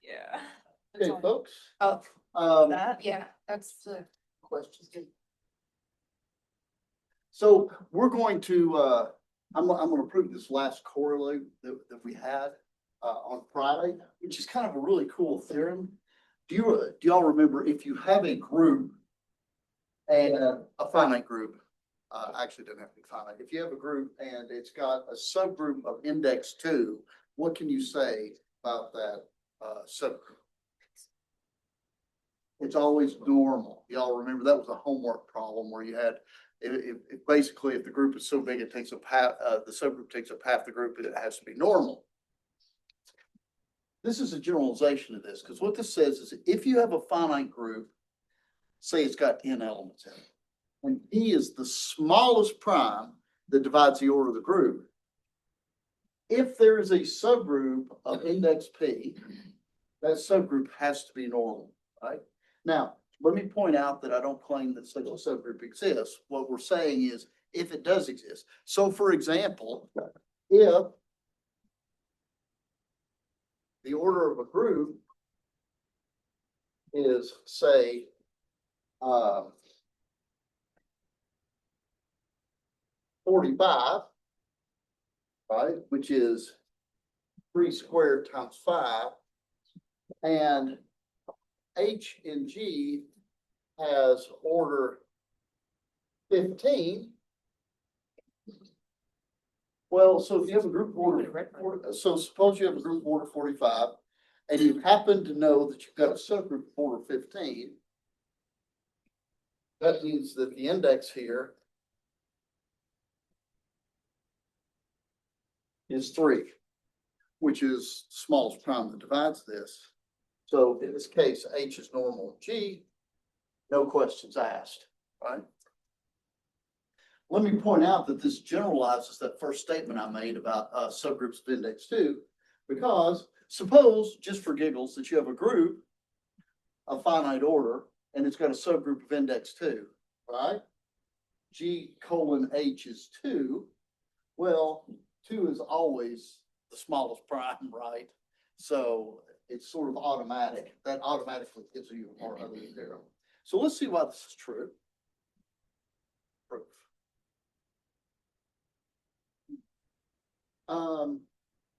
Yeah. Okay, folks. Oh, Um, yeah, that's the. questions. So we're going to, I'm gonna prove this last correlate that we had, on Friday, which is kind of a really cool theorem. Do y'all remember if you have a group and a finite group, actually doesn't have to be finite. If you have a group and it's got a subgroup of index 2, what can you say about that, subgroup? It's always normal. Y'all remember that was a homework problem where you had, basically if the group is so big, it takes up half, the subgroup takes up half the group, and it has to be normal. This is a generalization of this, because what this says is if you have a finite group, say it's got n elements in it, and P is the smallest prime that divides the order of the group. If there is a subgroup of index P, that subgroup has to be normal, right? Now, let me point out that I don't claim that such a subgroup exists. What we're saying is if it does exist. So for example, if the order of a group is, say, 45, right, which is 3 squared times 5, and H in G has order 15. Well, so if you have a group order, so suppose you have a group order 45, and you happen to know that you've got a subgroup order 15, that means that the index here is 3, which is the smallest prime that divides this. So in this case, H is normal G, no questions asked, right? Let me point out that this generalizes that first statement I made about subgroups of index 2, because suppose, just for giggles, that you have a group of finite order and it's got a subgroup of index 2, right? G colon H is 2. Well, 2 is always the smallest prime, right? So it's sort of automatic. That automatically gives you a more ugly theorem. So let's see why this is true. Proof.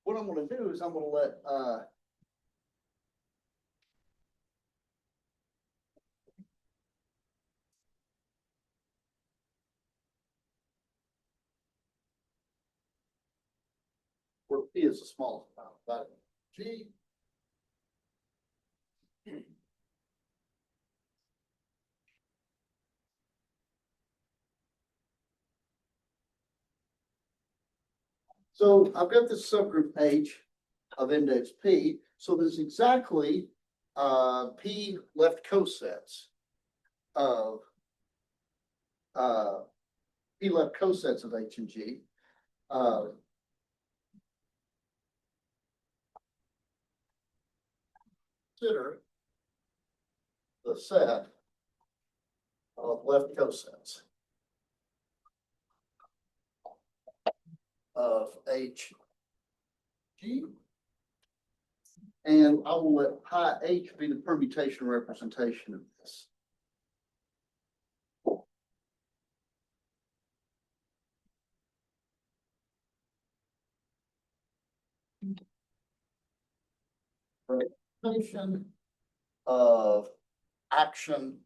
What I'm going to do is I'm going to let where P is the smallest prime, but G so I've got this subgroup H of index P. So there's exactly P left cosets of P left cosets of H and G. Consider the set of left cosets of H G. And I will let pi H be the permutation representation of this. Representation of action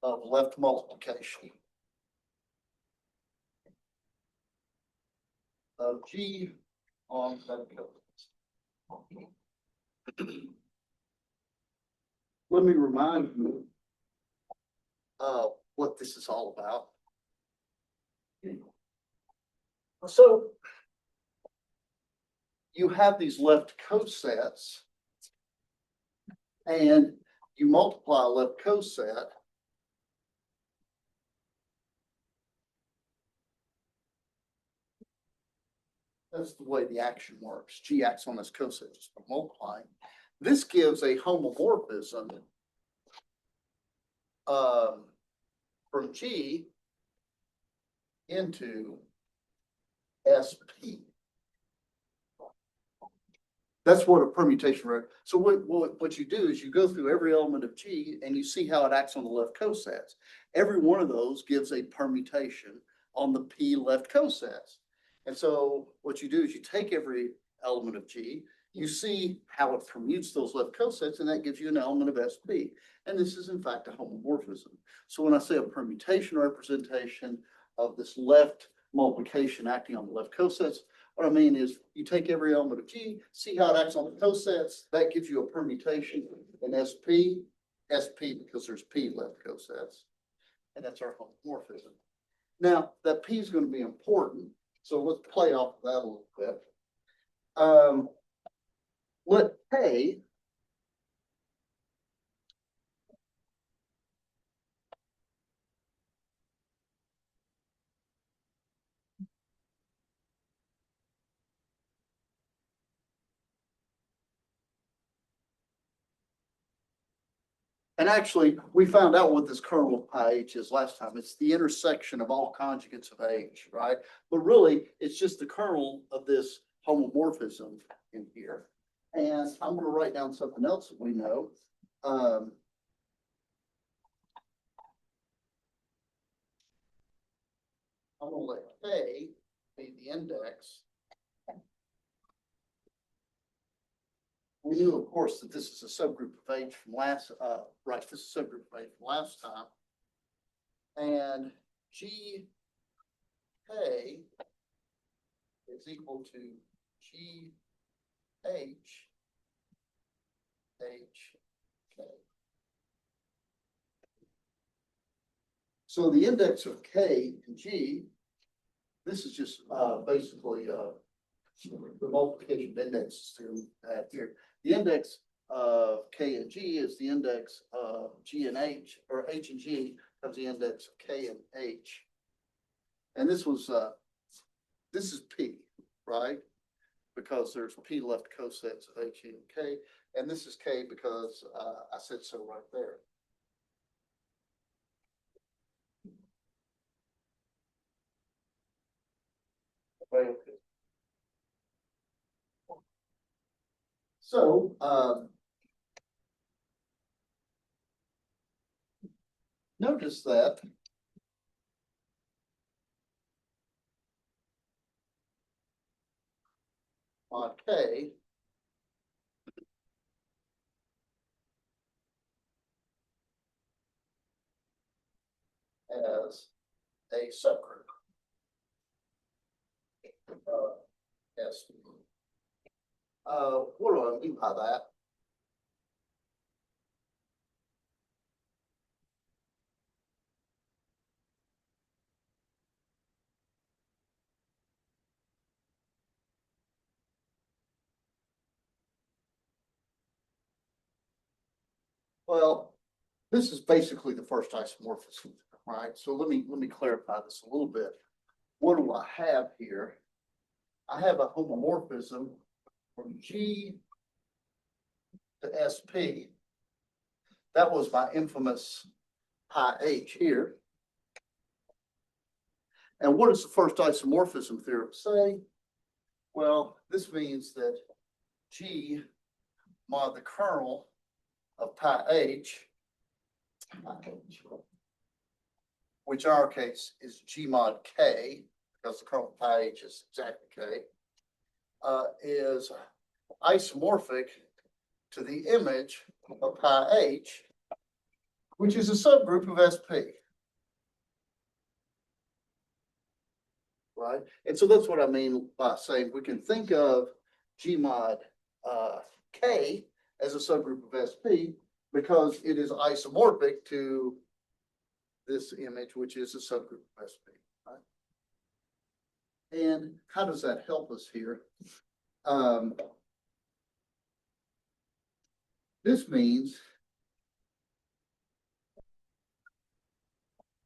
of left multiplication of G on left cosets. Let me remind you what this is all about. So you have these left cosets, and you multiply a left coset. That's the way the action works. G acts on this coset just by multiplying. This gives a homomorphism from G into SP. That's what a permutation rate. So what you do is you go through every element of G and you see how it acts on the left cosets. Every one of those gives a permutation on the P left cosets. And so what you do is you take every element of G, you see how it permutes those left cosets, and that gives you an element of SP. And this is in fact a homomorphism. So when I say a permutation representation of this left multiplication acting on the left cosets, what I mean is you take every element of G, see how it acts on the cosets, that gives you a permutation in SP because there's P left cosets. And that's our homomorphism. Now, that P is going to be important. So let's play off of that a little bit. Let K and actually, we found out what this kernel of pi h is last time. It's the intersection of all conjugates of h, right? But really, it's just the kernel of this homomorphism in here. And I'm going to write down something else that we know. I'm going to let K be the index. We knew, of course, that this is a subgroup of H from last, right, this is a subgroup of H from last time. And GK is equal to GH HK. So the index of K and G, this is just basically the multiplication of indexes here. The index of K and G is the index of G and H, or H and G comes the index of K and H. And this is P, right? Because there's P left cosets of H, E, and K. And this is K because I said so right there. Okay. So, notice that on K as a subgroup S. What do I mean by that? Well, this is basically the first isomorphism, right? So let me clarify this a little bit. What do I have here? I have a homomorphism from G to SP. That was my infamous pi h here. And what does the first isomorphism theorem say? Well, this means that G mod the kernel of pi h, which in our case is G mod K, because the kernel of pi h is exactly K, is isomorphic to the image of pi h, which is a subgroup of SP. Right? And so that's what I mean by saying we can think of G mod K as a subgroup of SP because it is isomorphic to this image, which is a subgroup of SP. Right? And how does that help us here? This means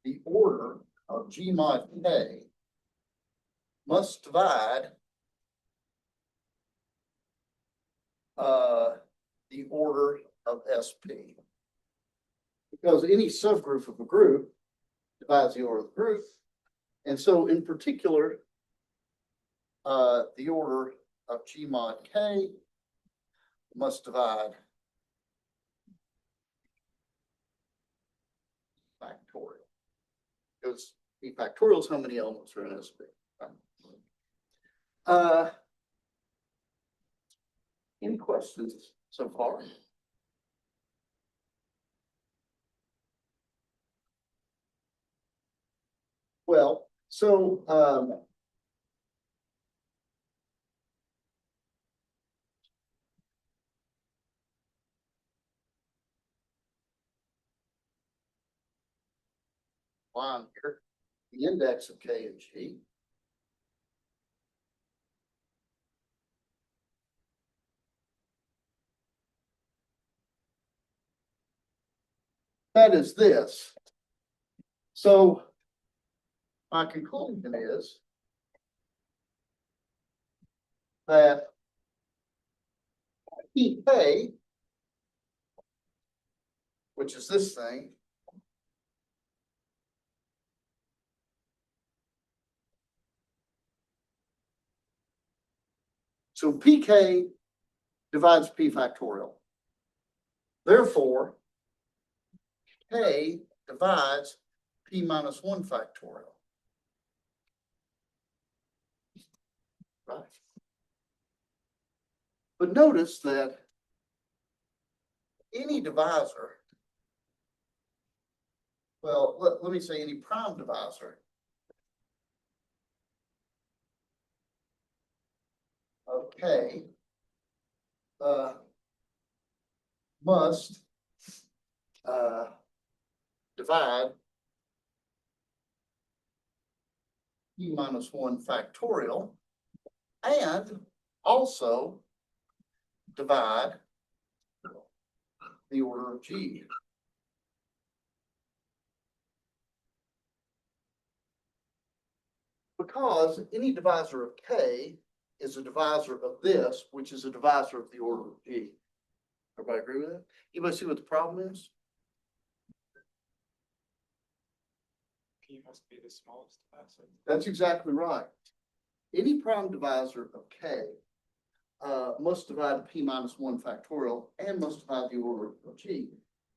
the order of G mod K must divide the order of SP. Because any subgroup of a group divides the order of the group. And so in particular, the order of G mod K must divide factorial. Because P factorial is how many elements are in SB. Any questions so far? Well, so line here, the index of K and G. That is this. So my conclusion is that PK, which is this thing, so PK divides P factorial. Therefore, K divides P minus 1 factorial. Right. But notice that any divisor, well, let me say any prime divisor of K must divide P minus 1 factorial and also divide the order of G. Because any divisor of K is a divisor of this, which is a divisor of the order of G. Everybody agree with that? Anybody see what the problem is? P must be the smallest divisor. That's exactly right. Any prime divisor of K must divide P minus 1 factorial and must divide the order of G.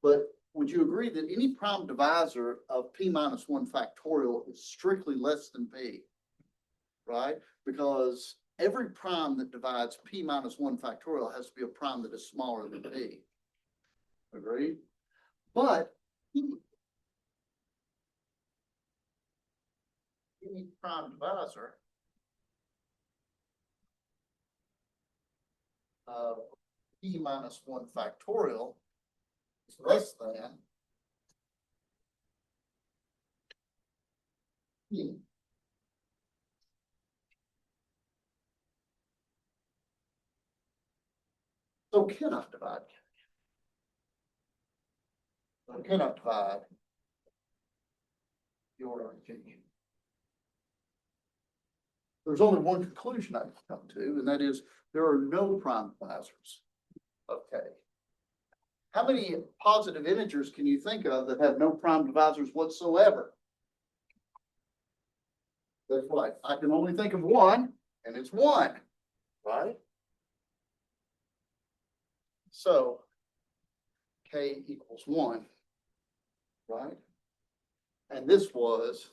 But would you agree that any prime divisor of P minus 1 factorial is strictly less than P? Right? Because every prime that divides P minus 1 factorial has to be a prime that is smaller than P. Agreed? But any prime divisor of P minus 1 factorial is less than P. So cannot divide. So cannot divide the order of G. There's only one conclusion I can come to, and that is there are no prime divisors. Okay. How many positive integers can you think of that have no prime divisors whatsoever? That's right. I can only think of one, and it's 1, right? So K equals 1, right? And this was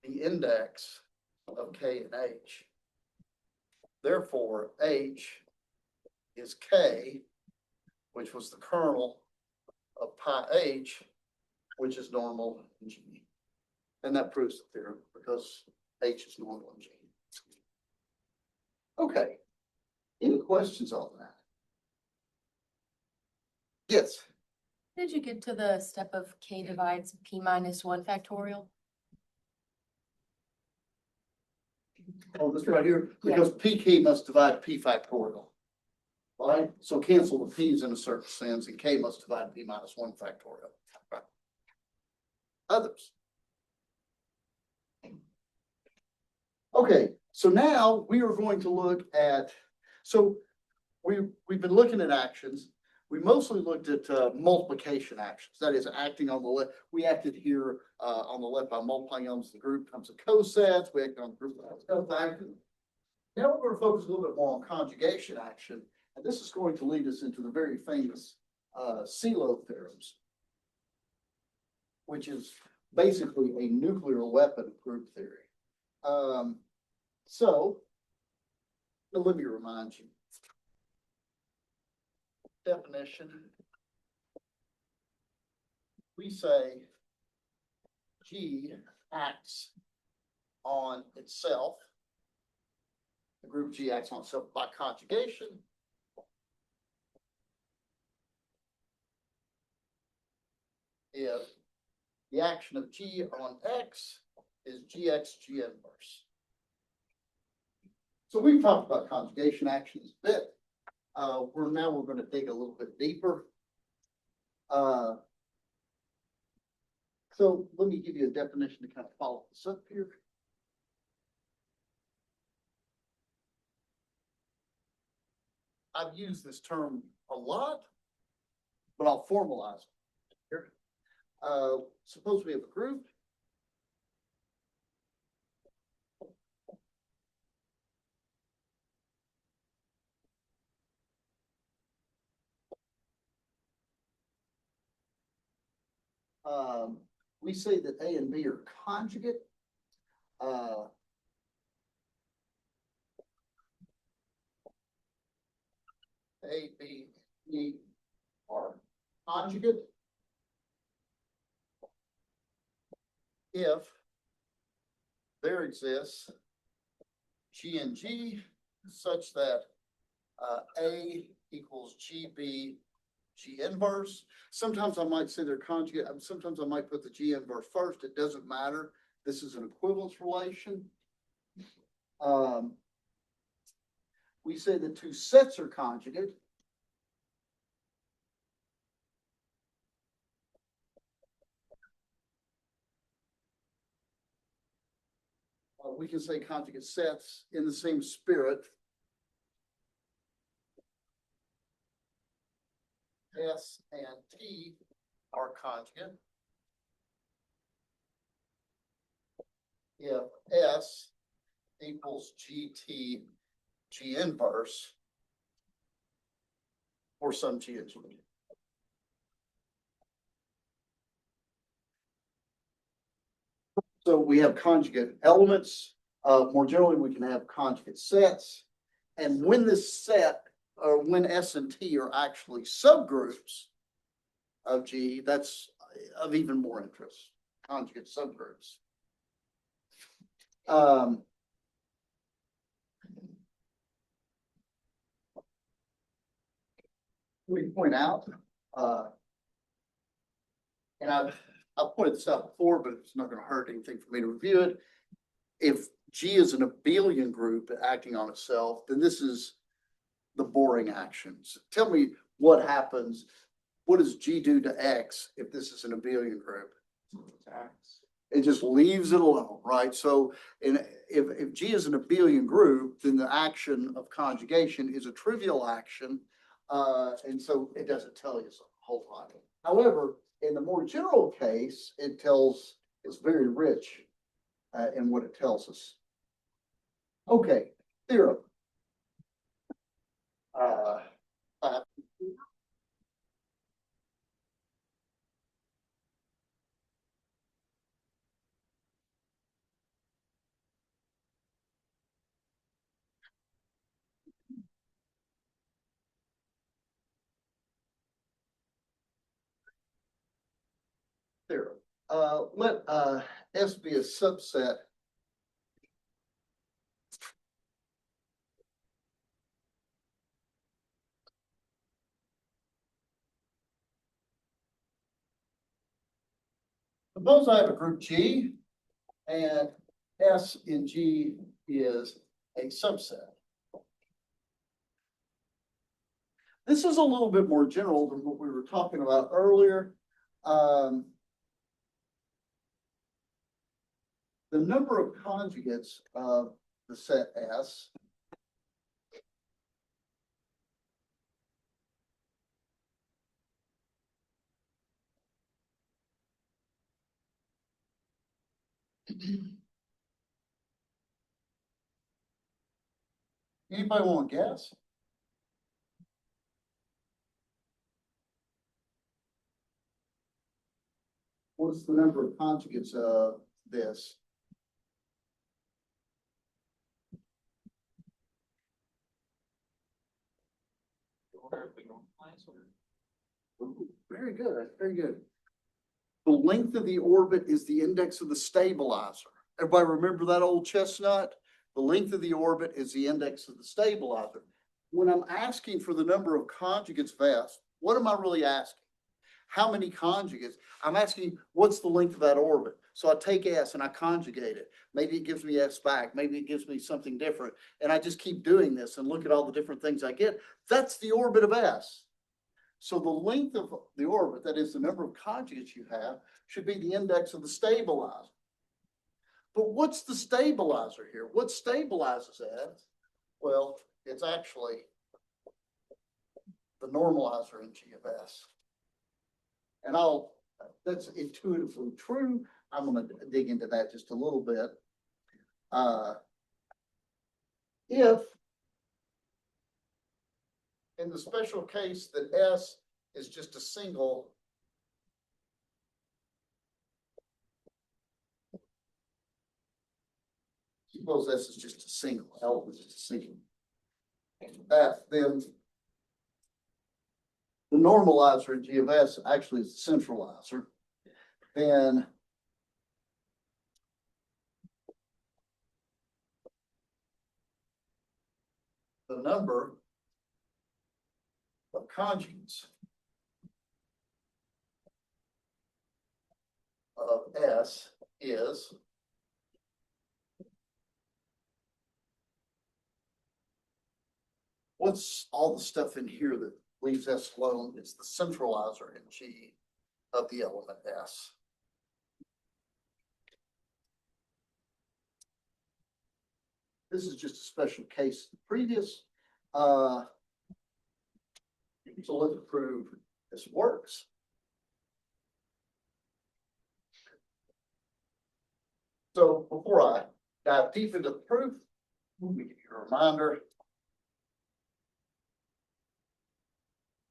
the index of K and H. Therefore, H is K, which was the kernel of pi H, which is normal in G. And that proves the theorem because H is normal in G. Okay. Any questions on that? Yes. Did you get to the step of K divides P minus 1 factorial? Oh, this right here, because PK must divide P factorial. Right? So cancel the P's in a certain sense, and K must divide P minus 1 factorial. Right. Others. Okay, so now we are going to look at, so we've been looking at actions. We mostly looked at multiplication actions. That is acting on the left. We acted here on the left by multiplying elements of the group times the cosets. We acted on the group by action. Now we're going to focus a little bit more on conjugation action. And this is going to lead us into the very famous CELO theorems, which is basically a nuclear weapon group theory. So let me remind you. Definition. We say G acts on itself. The group G acts on itself by conjugation. If the action of G on X is GX G inverse. So we've talked about conjugation actions a bit. We're going to dig a little bit deeper. So let me give you a definition to kind of follow this up here. I've used this term a lot, but I'll formalize it here. Suppose we have a group. We say that A and B are conjugate. A, B, E are conjugate if there exists G and G such that A equals GB G inverse. Sometimes I might say they're conjugate. Sometimes I might put the G inverse first. It doesn't matter. This is an equivalence relation. We say the two sets are conjugate. We can say conjugate sets in the same spirit. S and T are conjugate. If S equals GT G inverse for some G and G. So we have conjugate elements. More generally, we can have conjugate sets. And when this set, or when S and T are actually subgroups of G, that's of even more interest, conjugate subgroups. We point out, and I've pointed this out before, but it's not going to hurt anything for me to review it. If G is an abelian group acting on itself, then this is the boring actions. Tell me what happens. What does G do to X if this is an abelian group? It just leaves it alone, right? So if G is an abelian group, then the action of conjugation is a trivial action. And so it doesn't tell you a whole lot. However, in the more general case, it's very rich in what it tells us. Okay, theorem. Theorem. Let S be a subset . Suppose I have a group G and S in G is a subset. This is a little bit more general than what we were talking about earlier. The number of conjugates of the set S anybody want to guess? what's the number of conjugates of this? Order if we normalize or? Ooh, very good, very good. The length of the orbit is the index of the stabilizer. Everybody remember that old chestnut? The length of the orbit is the index of the stabilizer. When I'm asking for the number of conjugates of S, what am I really asking? How many conjugates? I'm asking, what's the length of that orbit? So I take S and I conjugate it. Maybe it gives me S back. Maybe it gives me something different. And I just keep doing this and look at all the different things I get. That's the orbit of S. So the length of the orbit, that is the number of conjugates you have, should be the index of the stabilizer. But what's the stabilizer here? What stabilizes S? Well, it's actually the normalizer in G of S. And that's intuitively true. I'm going to dig into that just a little bit. If in the special case that S is just a single suppose S is just a single element, just a single. That then the normalizer in G of S actually is the centralizer. Then the number of conjugates of S is what's all the stuff in here that leaves S alone is the centralizer in G of the element S. This is just a special case. Previous, so let's prove this works. So before I dive deep into the proof, let me give you a reminder.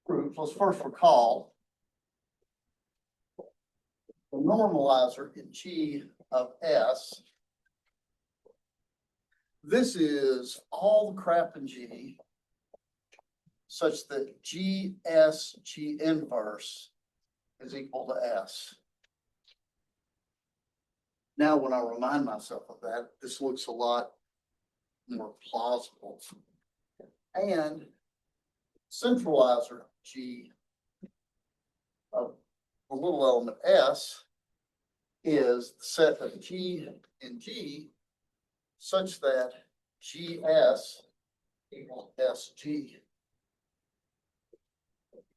Proof. Let's first recall the normalizer in G of S. This is all the crap in G such that GS G inverse is equal to S. Now, when I remind myself of that, this looks a lot more plausible. And centralizer G of the little element S is the set of G and G such that GS equals SG,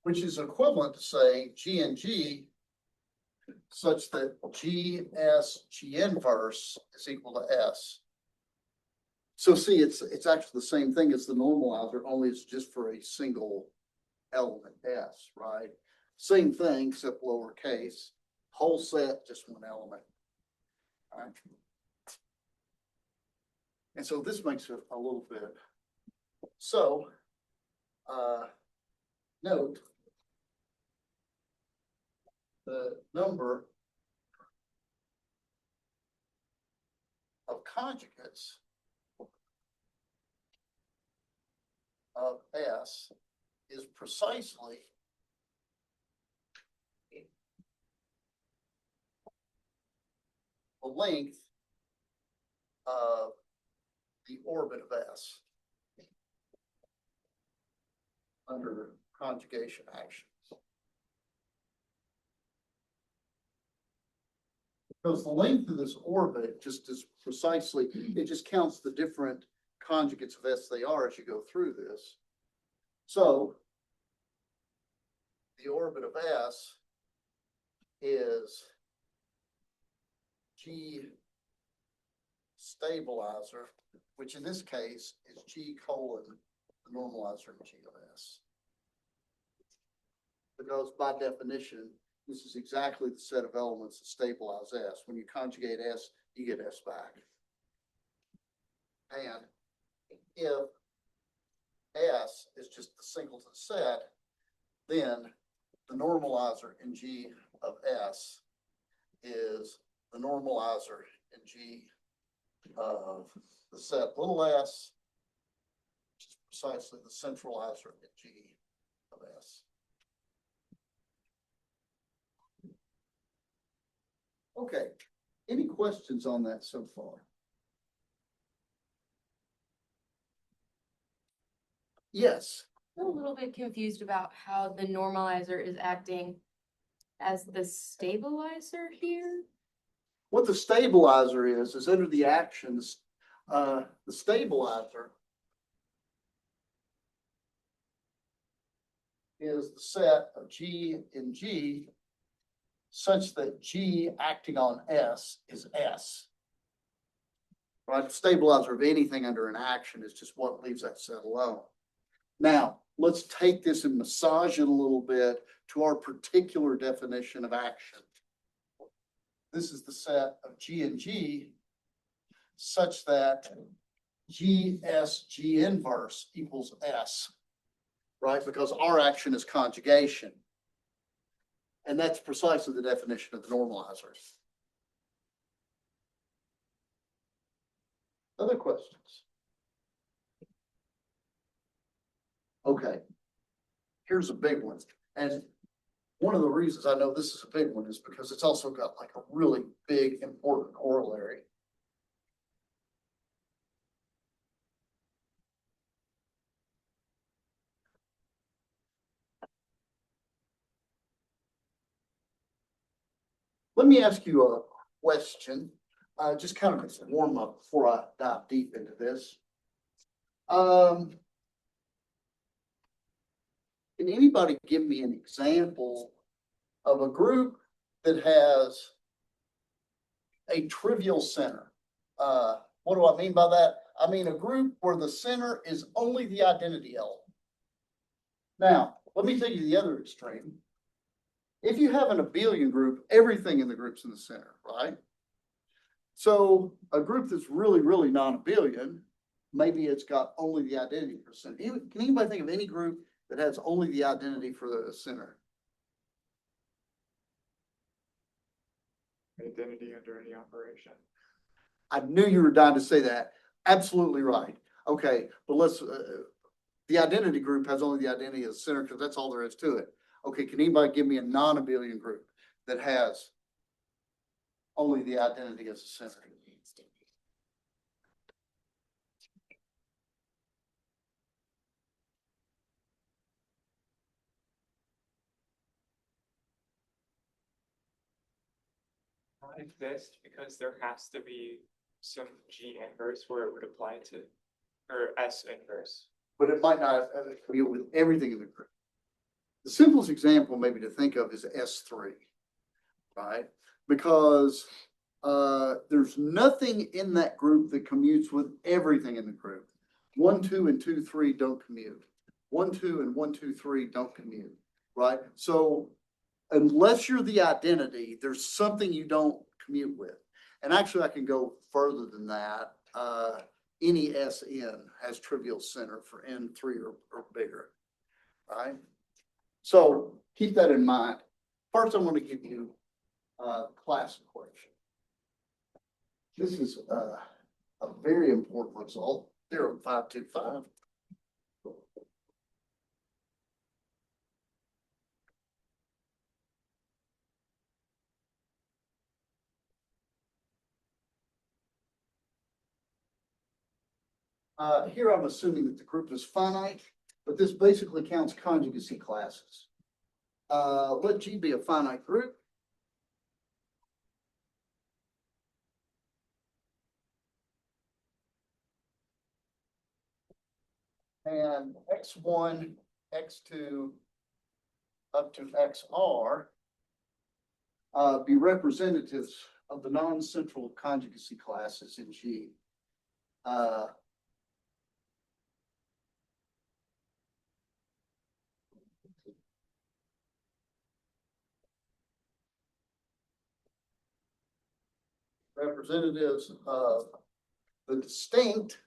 which is equivalent to saying G and G such that GS G inverse is equal to S. So see, it's actually the same thing as the normalizer, only it's just for a single element S, right? Same thing, except lowercase. Whole set, just one element. All right. And so this makes it a little bit. So, note the number of conjugates of S is precisely the length of the orbit of S under conjugation actions. Because the length of this orbit just is precisely, it just counts the different conjugates of S they are as you go through this. So the orbit of S is G stabilizer, which in this case is G colon the normalizer in G of S. Because by definition, this is exactly the set of elements that stabilize S. When you conjugate S, you get S back. And if S is just the singleton set, then the normalizer in G of S is the normalizer in G of the set little s, which is precisely the centralizer in G of S. Okay, any questions on that so far? Yes. I'm a little bit confused about how the normalizer is acting as the stabilizer here. What the stabilizer is under the actions, the stabilizer is the set of G in G such that G acting on S is S. Right, the stabilizer of anything under an action is just what leaves that set alone. Now, let's take this and massage it a little bit to our particular definition of action. This is the set of G and G such that GS G inverse equals S, right? Because our action is conjugation. And that's precisely the definition of the normalizer. Other questions? Okay. Here's a big one. And one of the reasons I know this is a big one is because it's also got like a really big, important corollary. Let me ask you a question, just kind of as a warm up before I dive deep into this. Can anybody give me an example of a group that has a trivial center? What do I mean by that? I mean a group where the center is only the identity element. Now, let me take you to the other extreme. If you have an abelian group, everything in the group's in the center, right? So a group that's really, really non-abelian, maybe it's got only the identity for center. Can anybody think of any group that has only the identity for the center? Identity under any operation. I knew you were dying to say that. Absolutely right. Okay, but let's, the identity group has only the identity of the center because that's all there is to it. Okay, can anybody give me a non-abelian group that has only the identity as the center? Not exist because there has to be some G inverse where it would apply to, or S inverse. But it might not commute with everything in the group. The simplest example maybe to think of is S3, right? Because there's nothing in that group that commutes with everything in the group. 1, 2, and 2, 3 don't commute. 1, 2, and 1, 2, 3 don't commute, right? So unless you're the identity, there's something you don't commute with. And actually, I can go further than that. Any SN has trivial center for N3 or bigger, right? So keep that in mind. First, I'm going to give you a class equation. This is a very important result. 0.525. Here I'm assuming that the group is finite, but this basically counts conjugacy classes. Let G be a finite group. And X1, X2, up to XR be representatives of the non-central conjugacy classes in G. Representatives of the distinct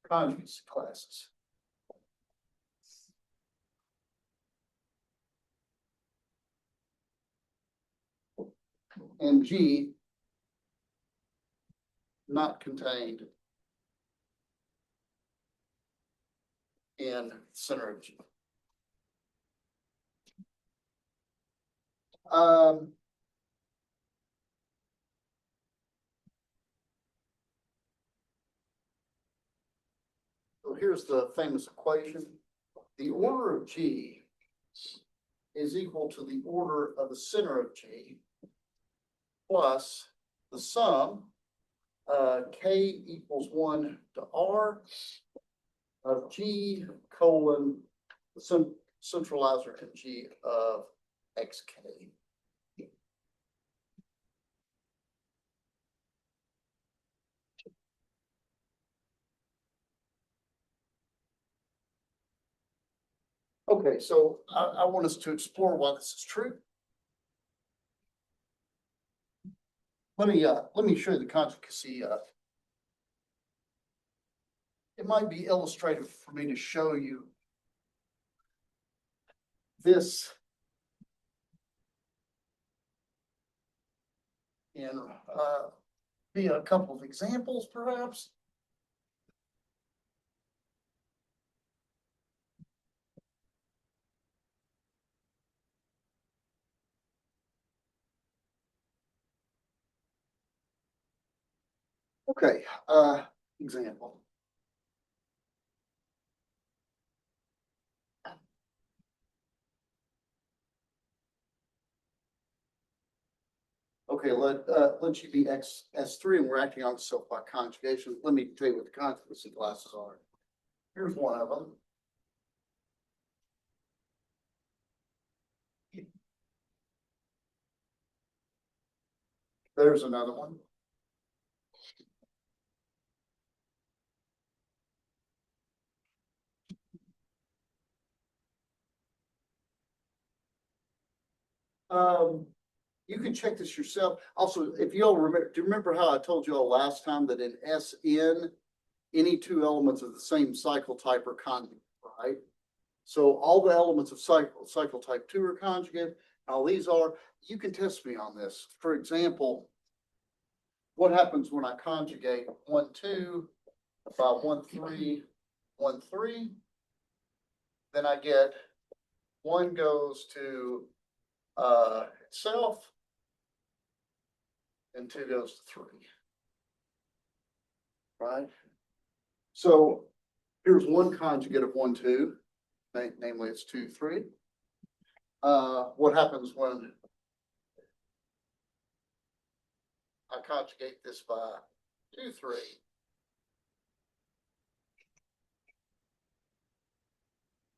conjugacy classes. and G not contained in center of G. So here's the famous equation. The order of G is equal to the order of the center of G plus the sum, K equals 1 to R of G colon the centralizer in G of XK. Okay, so I want us to explore why this is true. Let me show you the conjugacy. It might be illustrative for me to show you this in via a couple of examples, perhaps. Okay, example. Okay, let you be S3 and we're acting on self by conjugation. Let me tell you what the conjugacy classes are. Here's one of them. There's another one. You can check this yourself. Also, if you all remember, do you remember how I told you all last time that in Sn, any two elements of the same cycle type are conjugate, right? So all the elements of cycle type 2 are conjugate. All these are. You can test me on this. For example, what happens when I conjugate 1, 2 by 1, 3, 1, 3? Then I get 1 goes to itself, and 2 goes to 3. Right? So here's one conjugate of 1, 2, namely it's 2, 3. What happens when I conjugate this by 2, 3?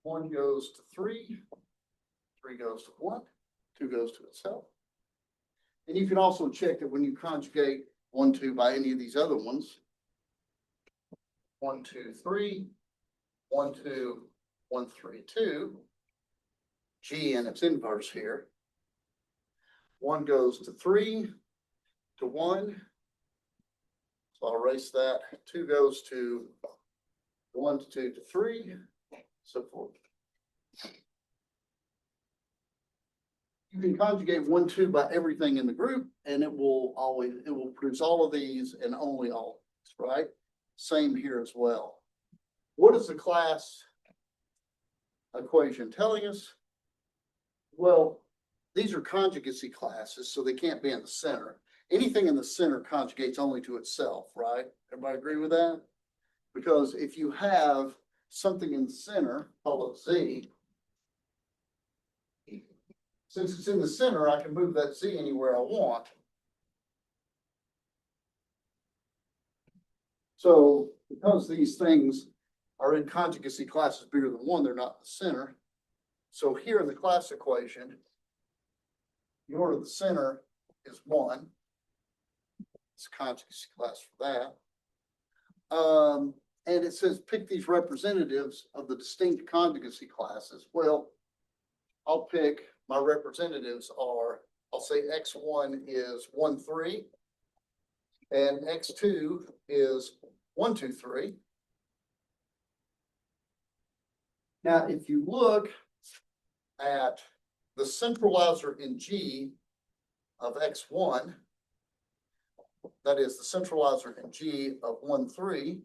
One goes to 3, 3 goes to 1, 2 goes to itself. And you can also check that when you conjugate 1, 2 by any of these other ones, 1, 2, 3, 1, 2, 1, 3, 2, G and its inverse here. 1 goes to 3 to 1. So I'll erase that. 2 goes to 1 to 2 to 3, so forth. You can conjugate 1, 2 by everything in the group, and it will produce all of these and only all of these, right? Same here as well. What is the class equation telling us? Well, these are conjugacy classes, so they can't be in the center. Anything in the center conjugates only to itself, right? Everybody agree with that? Because if you have something in the center, call it Z, since it's in the center, I can move that Z anywhere I want. So because these things are in conjugacy classes bigger than 1, they're not in the center. So here in the class equation, the order of the center is 1. It's a conjugacy class for that. And it says pick these representatives of the distinct conjugacy classes. Well, I'll pick my representatives are, I'll say X1 is 1, 3, and X2 is 1, 2, 3. Now, if you look at the centralizer in G, of X1, that is the centralizer in G of 1, 3,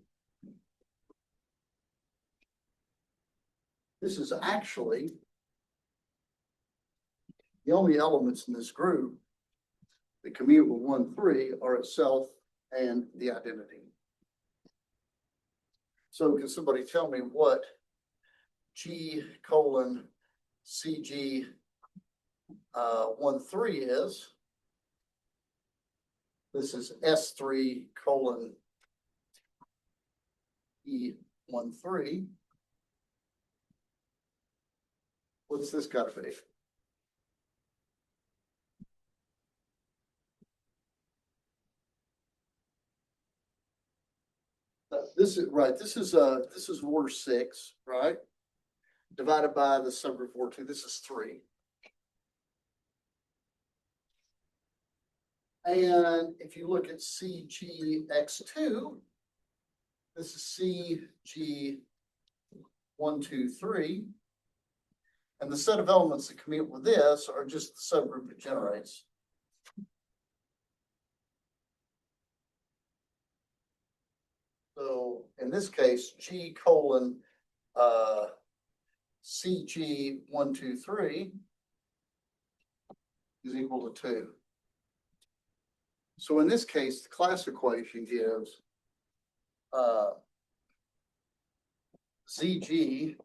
this is actually the only elements in this group that commute with 1, 3 are itself and the identity. So can somebody tell me what G colon CG 1, 3 is? This is S3 colon E 1, 3. What's this got to be? This is right. This is order 6, right? Divided by the subgroup order 2. This is 3. And if you look at CGX2, this is CG1, 2, 3. And the set of elements that commute with this are just the subgroup it generates. So in this case, G colon CG1, 2, 3 is equal to 2. So in this case, the class equation gives ZG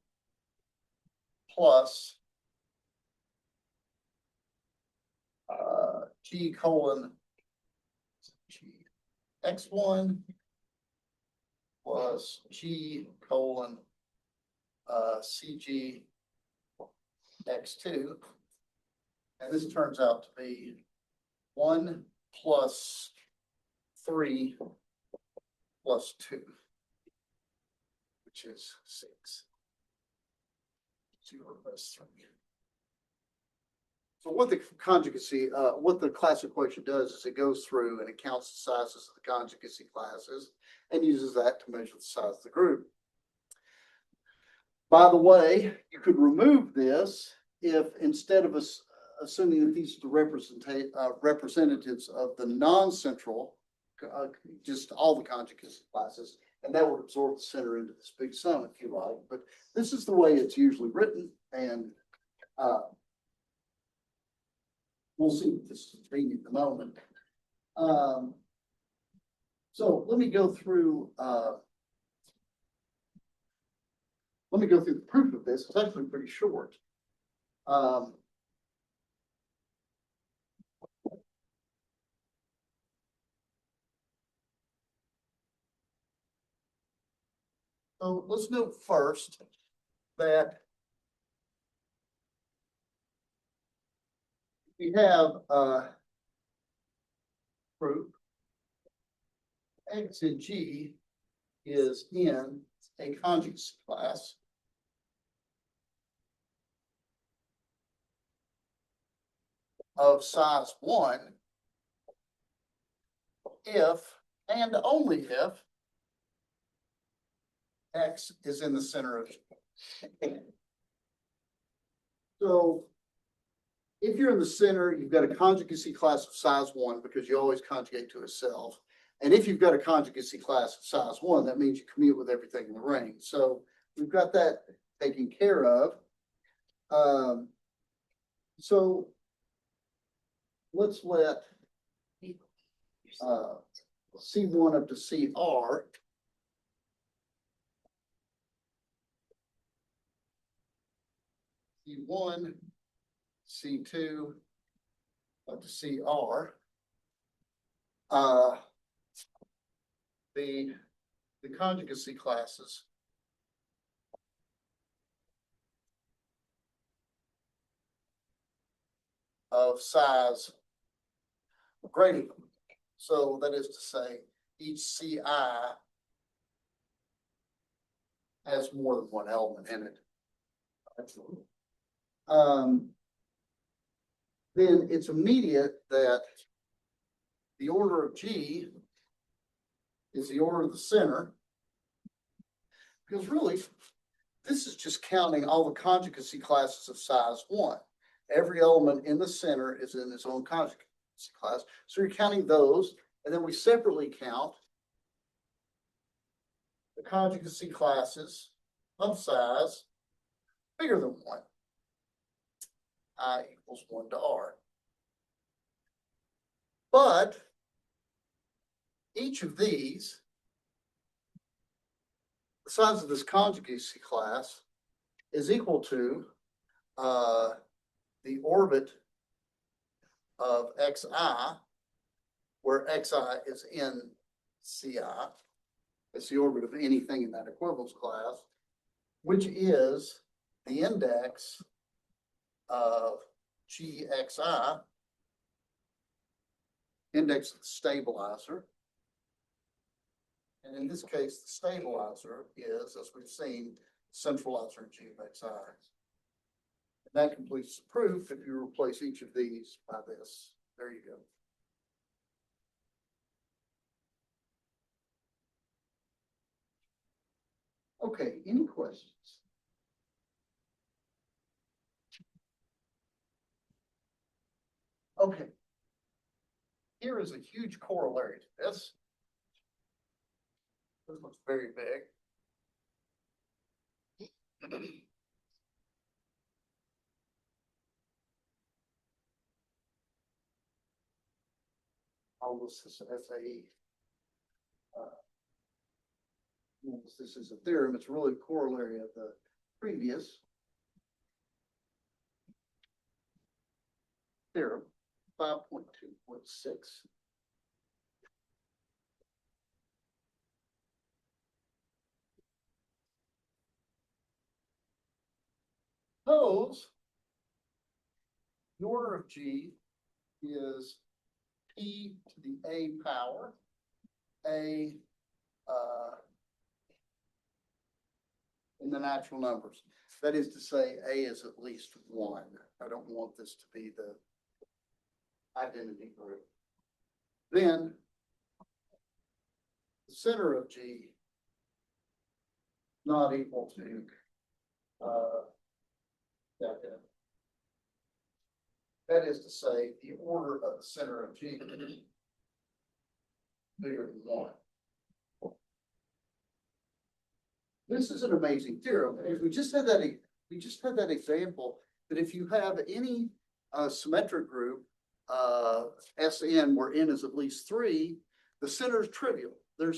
plus G colon G X1 plus G colon CG X2. And this turns out to be 1 plus 3 plus 2, which is 6. 0 plus 3. So what the conjugacy, what the class equation does is it goes through and it counts the sizes of the conjugacy classes and uses that to measure the size of the group. By the way, you could remove this if instead of assuming that these are the representatives of the non-central, just all the conjugacy classes, and that would absorb the center into this big sum if you like. But this is the way it's usually written, and we'll see what this is being at the moment. So let me go through. Let me go through the proof of this. It's actually pretty short. So let's note first that we have proof X and G is in a conjugacy class of size 1 if and only if X is in the center of G. So if you're in the center, you've got a conjugacy class of size 1 because you always conjugate to itself. And if you've got a conjugacy class of size 1, that means you commute with everything in the ring. So we've got that taken care of. So let's let C1 up to CR C1, C2 up to CR. The conjugacy classes of size greater than. So that is to say, each CI has more than one element in it. Then it's immediate that the order of G is the order of the center, because really, this is just counting all the conjugacy classes of size 1. Every element in the center is in its own conjugate. class. So you're counting those, and then we separately count the conjugacy classes of size bigger than 1. I equals 1 to R. But each of these, the size of this conjugacy class is equal to the orbit of xi, where xi is in ci. It's the orbit of anything in that equivalence class, which is the index of gxi, index of the stabilizer. And in this case, the stabilizer is, as we've seen, centralizer in g of xi. And that completes the proof if you replace each of these by this. There you go. Okay, any questions? Okay. Here is a huge corollary to this. This looks very big. I'll list this as this is a theorem. It's really a corollary of the previous theorem, 5.2.6. Suppose the order of G is P to the A power, A in the natural numbers. That is to say, A is at least 1. I don't want this to be the identity group. Then the center of G not equal to that is to say, the order of the center of G bigger than 1. This is an amazing theorem. If we just had that example that if you have any symmetric group Sn where n is at least 3, the center is trivial. There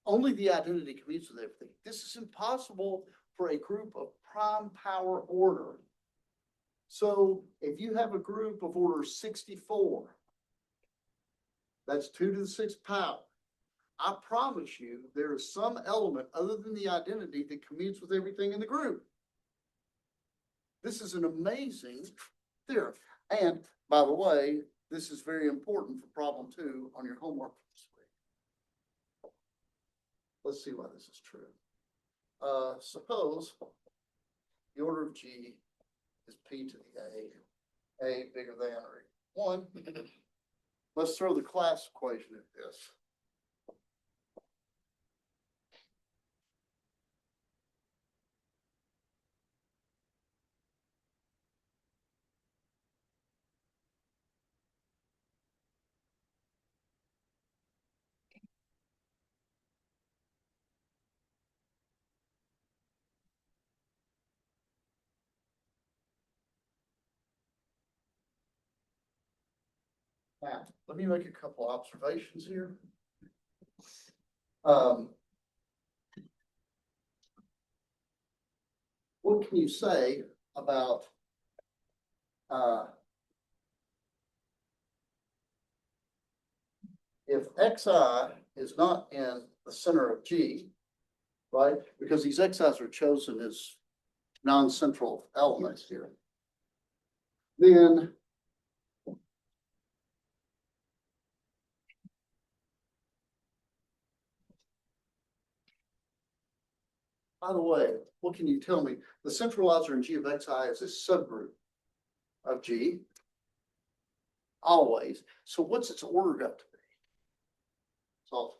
only the identity commutes with everything. This is impossible for a group of prime power order. So if you have a group of order 64, that's 2 to the 6th power. I promise you there is some element other than the identity that commutes with everything in the group. This is an amazing theorem. And by the way, this is very important for problem 2 on your homework this week. Let's see why this is true. Suppose the order of G is P to the A bigger than or equal to 1. Let's throw the class equation at this. Now, let me make a couple observations here. What can you say about if xi is not in the center of G, right? Because these xi's are chosen as non-central elements here. Then by the way, what can you tell me? The centralizer in G of xi is a subgroup of G, always. So what's its order got to be? So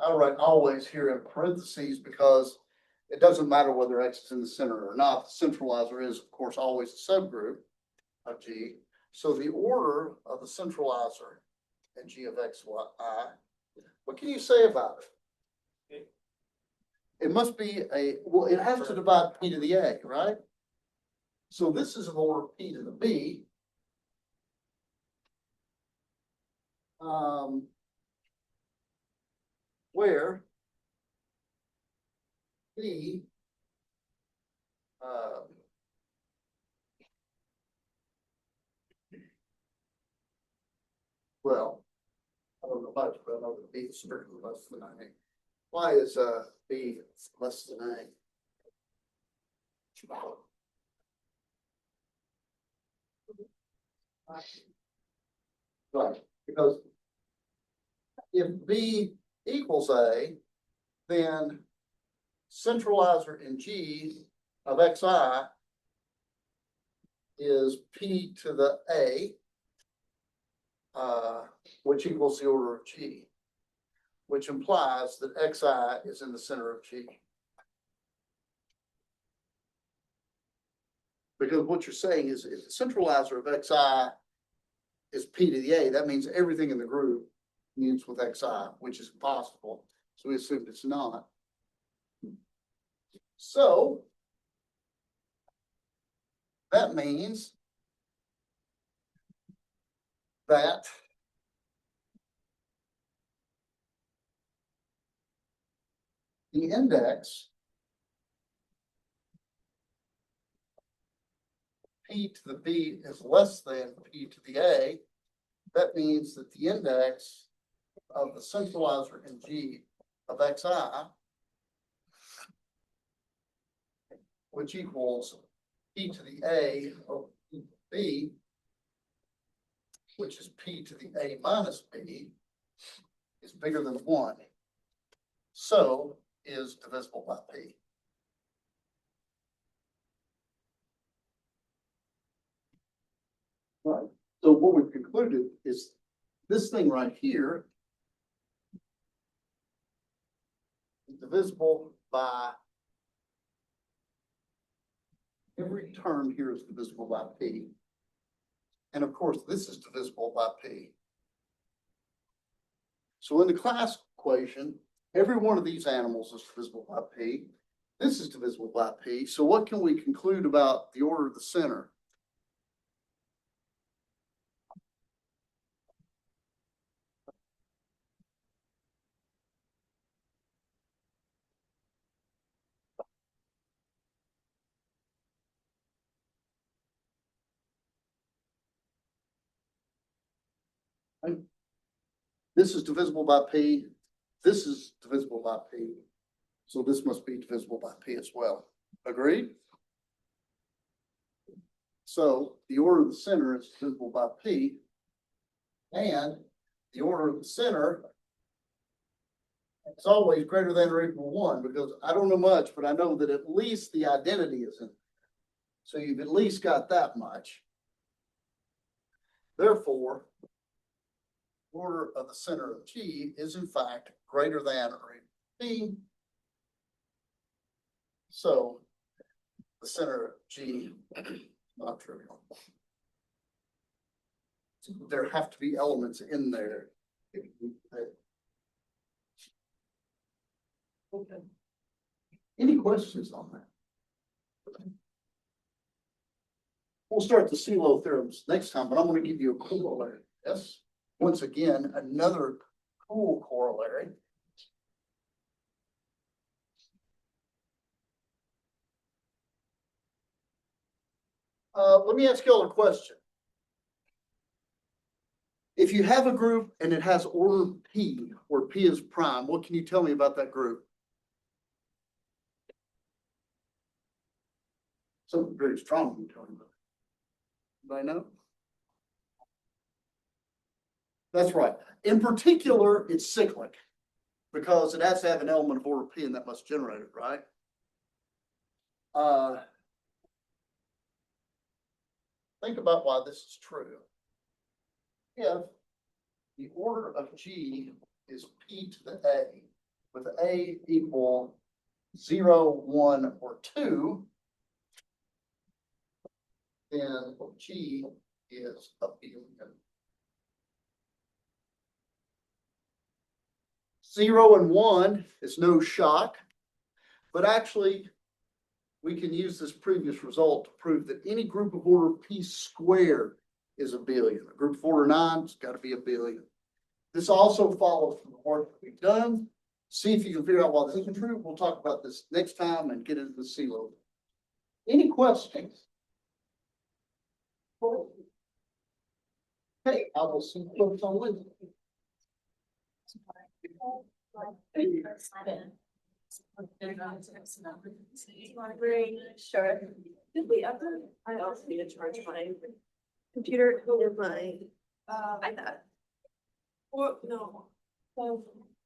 I write always here in parentheses because it doesn't matter whether X is in the center or not. The centralizer is, of course, always a subgroup of G. So the order of the centralizer in G of X, Y, I, what can you say about it? It must be well, it has to divide P to the A, right? So this is an order P to the B. Where B well, I don't know much, but I know that B is strictly less than A. Why is B less than A? Right, because if B equals A, then centralizer in G of Xi is P to the A, which equals the order of G, which implies that Xi is in the center of G. Because what you're saying is if the centralizer of Xi is P to the A, that means everything in the group ends with Xi, which is impossible. So we assumed it's not. So that means that the index P to the B is less than P to the A. That means that the index of the centralizer in G of Xi, which equals P to the A of P to B, which is P to the A minus B, is bigger than 1. So is divisible by P. Right. So what we've concluded is this thing right here is divisible by every term here is divisible by P. And of course, this is divisible by P. So in the class equation, every one of these animals is divisible by P. This is divisible by P. So what can we conclude about the order of the center? This is divisible by P. This is divisible by P. So this must be divisible by P as well. Agreed? So the order of the center is divisible by P. And the order of the center is always greater than or equal to 1 because I don't know much, but I know that at least the identity is in. So you've at least got that much. Therefore, order of the center of G is in fact greater than or equal to P. So the center of G not trivial. There have to be elements in there. Okay. Any questions on that? We'll start the CELO theorems next time, but I'm going to give you a corollary. Yes. Once again, another cool corollary. Let me ask you all a question. If you have a group and it has order P, where P is prime, what can you tell me about that group? Something very strong you tell me about. Anybody know? That's right. In particular, it's cyclic because it has to have an element of order P and that must generate it, right? Think about why this is true. If the order of G is P to the A, with A equal 0, 1, or 2, then G is a billion. 0 and 1 is no shock, but actually we can use this previous result to prove that any group of order P squared is a billion. A group of order 9's got to be a billion. This also follows from the work that we've done. See if you can figure out why this isn't true. We'll talk about this next time and get into the C level. Any questions? Okay, I will see folks on Wednesday. Sure. Did we ever, I also need to charge my computer and my iPad. Or, no.